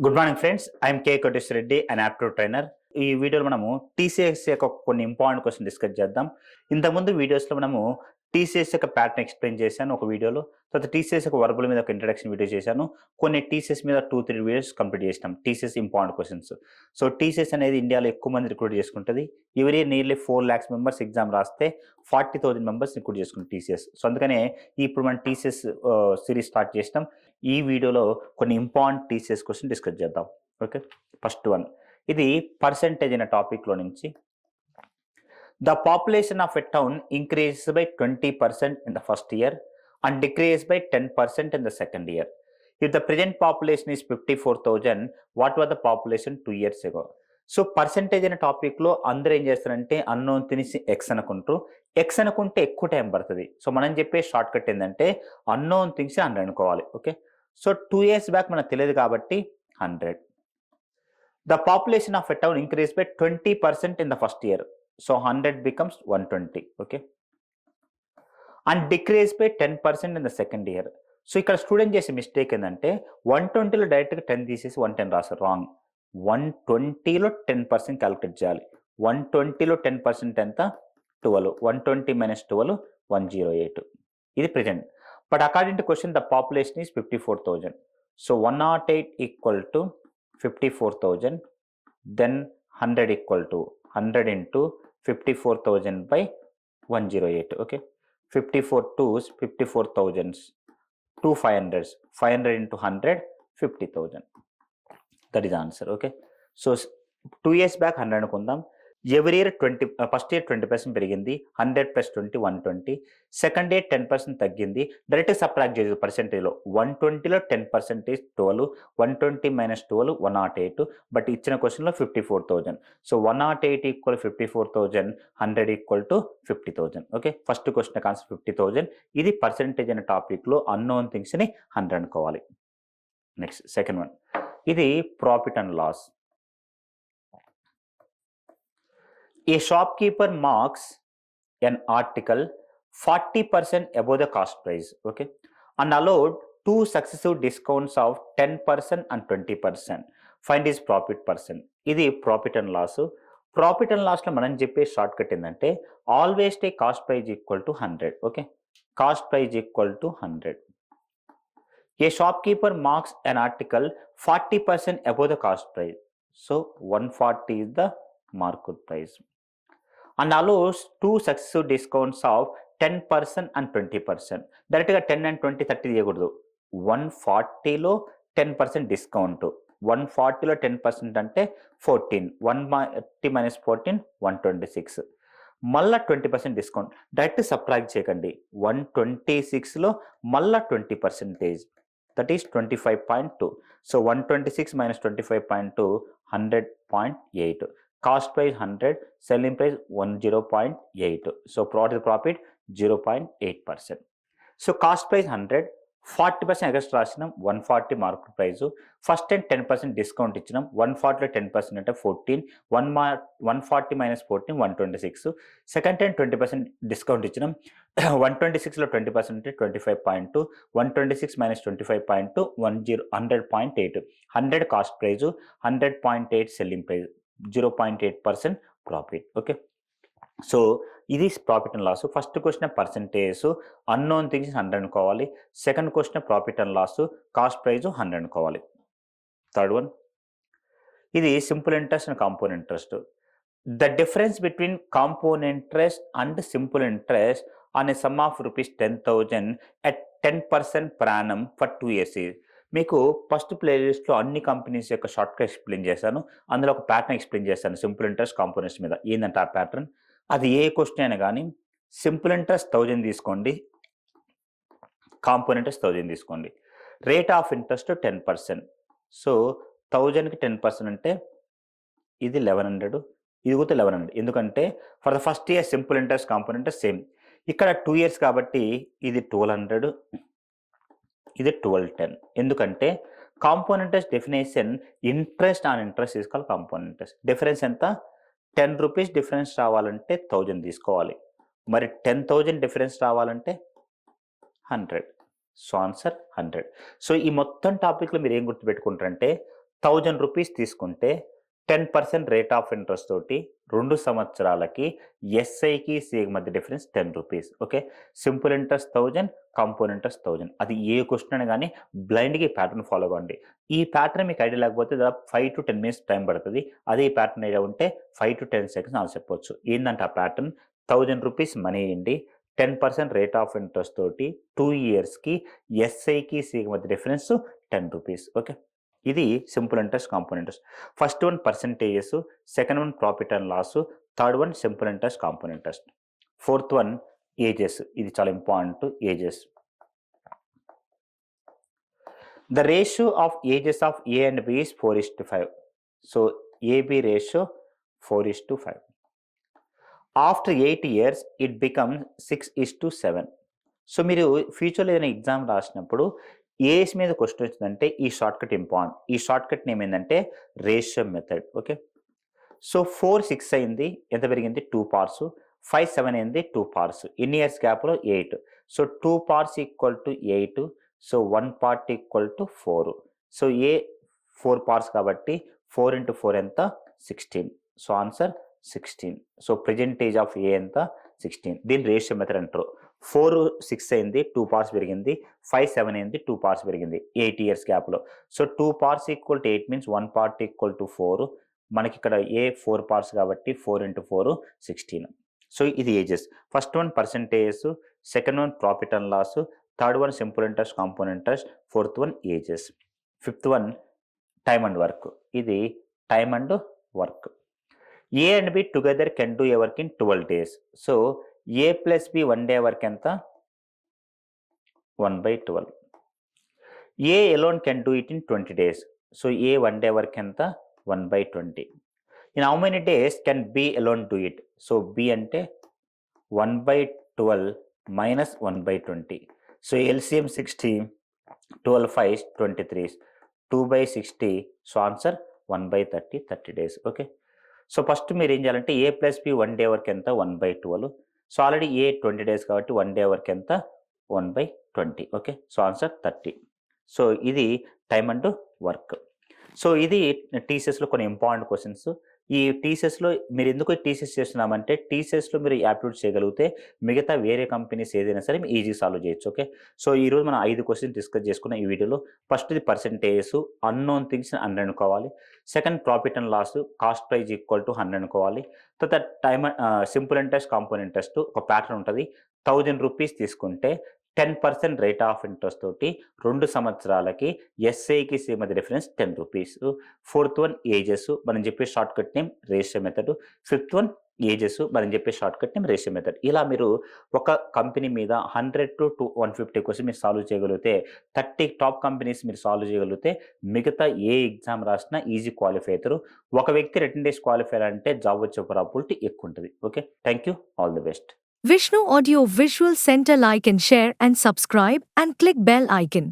Good morning friends. I'm K Koteswara Reddy, an aptitude trainer. ఈ వీడియోలో మనము టీసీఎస్ యొక్క కొన్ని ఇంపార్టెంట్ క్వశ్చన్ డిస్కస్ చేద్దాం. ఇంతకుముందు వీడియోస్లో మనము టీసీఎస్ యొక్క ప్యాటర్న్ ఎక్స్ప్లెయిన్ చేశాను ఒక వీడియోలో. తర్వాత టీసీఎస్ యొక్క వర్బుల మీద ఒక ఇంట్రడక్షన్ వీడియో చేశాను. కొన్ని టీసీఎస్ మీద 2-3 వీడియోస్ కంప్లీట్ చేసినాం. TCS important questions. So TCS అనేది ఇండియాలో ఎక్కువ మంది రిక్రూట్ చేసుకుంటుంది. Every year nearly 4 lakhs members exam రాస్తే 40,000 మెంబర్స్ రిక్రూట్ చేసుకుంటారు టీసీఎస్. సో అందుకనే ఇప్పుడు మనం టీసీఎస్ సిరీస్ స్టార్ట్ చేసినాం. ఈ వీడియోలో కొన్ని ఇంపార్టెంట్ టీసీఎస్ క్వశ్చన్ డిస్కస్ చేద్దాం. ఓకే, ఫస్ట్ వన్, ఇది పర్సెంటేజ్ అనే టాపిక్లో నుంచి. The population of a town increases by 20% in the first year and decreases by 10% in the second year. If the present population is 54,000, what were the population 2 years ago? So percentage అనే టాపిక్లో అందరూ ఏం చేస్తారంటే unknown తినేసి X అనుకుంటారు. X అనుకుంటే ఎక్కువ time పడుతుంది. సో మనం చెప్పే షార్ట్ కట్ ఏంటంటే అన్నోన్ థింగ్స్ 100 అనుకోవాలి. ఓకే, సో 2 years బ్యాక్ మనకు తెలియదు కాబట్టి 100. The population of a town increased by 20% in the first year. So 100 becomes 120. Okay. And decreased by 10% in the second year. So ఇక్కడ student చేసే mistake ఏంటంటే 120లో డైరెక్ట్గా 10 తీసేసి 110 రాస్తారు. రాంగ్. 120లో 10% క్యాలిక్యులేట్ చేయాలి. 120లో 10% ఎంత? 12. 120 minus 12, 108. ఇది present. But according to question the population is 54,000. So 108 equal to 54,000, then 100 equal to 100 into 54,000 by 108. Okay, 54 2s 54,000s, 2 500s, 500 into 100, 50,000. That is the answer. Okay, so 2 years back 100 అనుకుందాం. Every year first year 20% పెరిగింది. 100 + 20 120. Second year 10% తగ్గింది. Direct subtract చేయదు పర్సెంటేజ్లో. 120లో 10% 12, 120 minus 12, 108. But ఇచ్చిన క్వశ్చన్లో 54,000. So 108 equal 54,000, 100 equal to 50,000. Okay, first question answer 50,000. ఇది percentage అనే టాపిక్లో unknown థింగ్స్ని 100 అనుకోవాలి. నెక్స్ట్ సెకండ్ వన్, ఇది profit and loss. A shopkeeper marks an article 40% above the cost price, okay, and allowed 2 successive discounts of 10% and 20%. Find his profit percent. ఇది profit and loss. Profit and లాస్లో మనం చెప్పే short cut ఏంటంటే always take cost price equal to 100. Okay, cost price equal to 100. A shopkeeper marks an article 40% above the cost price. So 140 is the market price. And allows 2 successive discounts of 10% and 20%. డైరెక్ట్గా 10 and 20, 30 చేయకూడదు. 140లో 10% discount. 140లో 10% అంటే 14. 140 minus 14, 126. మళ్ళా 20% discount. Direct subtract చేయకండి. 126లో మళ్ళా 20%. That is 25.2. So 126 minus 25.2, 100.8. Cost price 100, selling price 10.8. So profit 0.8%. So cost price 100, 40% extra రాసినాం, 140 market price. First time 10% discount ఇచ్చినాం. 140లో 10% అంటే 14. 140 minus 14, 126. సెకండ్ టైం 20% డిస్కౌంట్ ఇచ్చినాం. 126లో 20% అంటే 25.2. 126 minus 25.2, 100.8. 100 cost price, 100.8 selling price, 0.8% profit. Okay, so ఇది profit and loss. First question percentage, unknown things 100 అనుకోవాలి. Second question profit and loss, cost price 100 అనుకోవాలి. Third one, ఇది simple interest and compound interest. The difference between compound interest and simple interest on a sum of ₹10,000 at 10% per annum for 2 years. మీకు first ప్లేలిస్ట్లో అన్ని companies యొక్క shortcut explain చేశాను. అందులో ఒక pattern explain చేశాను సింపుల్ ఇంట్రెస్ట్ కాంపోనెంట్స్ మీద. ఏంటంటే ఆ ప్యాటర్న్, అది ఏ క్వశ్చన్ అయినా కానీ సింపుల్ ఇంట్రెస్ట్ 1000 తీసుకోండి, కాంపోనెంట్ ఇంట్రెస్ట్ 1000 తీసుకోండి. Rate of interest 10%. సో 1000కి 10% అంటే ఇది 1100, ఇది కూడా 1100. ఎందుకంటే for the first year simple interest component same. ఇక్కడ 2 years కాబట్టి ఇది 1200, ఇది 1210. ఎందుకంటే compound interest definition interest on interest తీసుకోవాలి. కాంపౌండ్ ఇంట్రెస్ట్ డిఫరెన్స్ ఎంత? 10 రూపీస్ డిఫరెన్స్ రావాలంటే 1000 తీసుకోవాలి. మరి 10,000 డిఫరెన్స్ రావాలంటే 100. So answer 100. సో ఈ మొత్తం టాపిక్లో మీరు ఏం గుర్తుపెట్టుకుంటారంటే రూ. 1000 తీసుకుంటే 10% రేట్ ఆఫ్ ఇంట్రెస్ట్ తోటి 2 సంవత్సరాలకి ఎస్ఐకి సిఐకి మధ్య డిఫరెన్స్ రూ. 10. Okay. Simple interest 1000, compound interest 1000. అది ఏ క్వశ్చన్ అయినా కానీ బ్లైండ్గా ఈ ప్యాటర్న్ ఫాలో అవ్వండి. ఈ ప్యాటర్న్ మీకు ఐడియా లేకపోతే దాదాపు 5 to 10 మినిట్స్ టైం పడుతుంది. అదే ఈ ప్యాటర్న్ ఐడియా ఉంటే 5 to 10 సెకండ్స్ ఆన్సర్ చెప్పొచ్చు. ఏంటంటే ఆ ప్యాటర్న్ రూ. 1000 మనీ ఇవ్వండి, 10% రేట్ ఆఫ్ ఇంట్రెస్ట్ తోటి 2 ఇయర్స్కి ఎస్ఐకి సిఐకి మధ్య డిఫరెన్స్ రూ. 10. ఓకే. ఇది simple interest, compound interest. First one percentages, second one profit and loss, third one simple interest, compound interest. Fourth one ages. ఇది చాలా important. Ages. The ratio of ages of A and B is 4:5. So AB ratio 4:5. After 8 years it becomes 6:7. సో మీరు ఫ్యూచర్లో ఏదైనా exam రాసినప్పుడు as మీద question వచ్చిందంటే ఈ షార్ట్ కట్ ఇంపార్టెంట్. ఈ షార్ట్ కట్ నేమ్ ఏంటంటే రేషియో మెథడ్. ఓకే. సో 4 6 అయింది, ఎంత పెరిగింది 2 parts. 5 7 అయింది 2 parts. ఎన్ని ఇయర్స్ గ్యాప్లో 8. So 2 parts equal to 8. So 1 part equal to 4. So A 4 parts కాబట్టి 4 into 4 ఎంత 16. So answer 16. సో ప్రెజెంటేజ్ ఆఫ్ ఏ ఎంత 16. దీని రేషియో మెథడ్ అంటారు. 4 6 అయింది, 2 parts పెరిగింది. 5 7 అయింది, 2 parts పెరిగింది 8 years గ్యాప్లో. So 2 parts equal to 8 means 1 part equal to 4. మనకి ఇక్కడ ఏ 4 parts కాబట్టి 4 into 4 16. సో ఇది ages. First one percentages, second one profit and loss, third one simple interest, compound interest, fourth one ages, fifth one time and work. ఇది time and work. A and B together can do a work in 12 days. So A plus B 1 day work ఎంత 1/12. A alone can do it in 20 days. So A 1 day work ఎంత 1/20. In how many days can be alone do it. So B అంటే 1/12 minus 1/20. So LCM 60, 12 5 23, 2/60. So answer 1/30, 30 days. Okay. So first మీరు ఏం చేయాలంటే A plus B 1 day work ఎంత 1/12. So already ఏ 20 days కాబట్టి 1 day work ఎంత 1/20. Okay. So answer 30. So ఇది time and work. So ఇది టీసీఎస్లో కొన్ని ఇంపార్టెంట్ క్వశ్చన్స్. ఈ టీసీఎస్లో మీరు ఎందుకు టీసీఎస్ చేస్తున్నామంటే టీసీఎస్లో మీరు యాప్టిట్యూడ్ చేయగలిగితే మిగతా వేరే కంపెనీస్ ఏదైనా సరే మీరు ఈజీ సాల్వ్ చేయొచ్చు. ఓకే. సో ఈరోజు మనం 5 క్వశ్చన్స్ డిస్కస్ చేసుకున్న ఈ వీడియోలో. ఫస్ట్ ఇది పర్సెంటేజెస్, అన్నోన్ థింగ్స్ 100 అనుకోవాలి. Second profit and loss, cost price equal to 100 అనుకోవాలి. తర్వాత time simple interest, compound interest ఒక ప్యాటర్న్ ఉంటుంది. ₹1000 తీసుకుంటే 10% రేట్ ఆఫ్ ఇంట్రెస్ట్ తోటి 2 సంవత్సరాలకి ఎస్ఐకి సి మధ్య డిఫరెన్స్ ₹10. ఫోర్త్ వన్ ఏజెస్, మనం చెప్పే short cut name ratio method. Fifth one ages, మనం చెప్పే short cut name ratio method. ఇలా మీరు ఒక కంపెనీ మీద 100 to 150 క్వశ్చన్ మీరు సాల్వ్ చేయగలిగితే 30 టాప్ కంపెనీస్ మీరు సాల్వ్ చేయగలిగితే మిగతా ఏ ఎగ్జామ్ రాసినా ఈజీ క్వాలిఫై అవుతారు. ఒక వ్యక్తి రిటన్ టెస్ట్ క్వాలిఫై అంటే జాబ్ వచ్చే ప్రాబిలిటీ ఎక్కువ ఉంటుంది. Okay. Thank you. All the best. Vishnu Audio Visual Center, like and share and subscribe and click bell icon.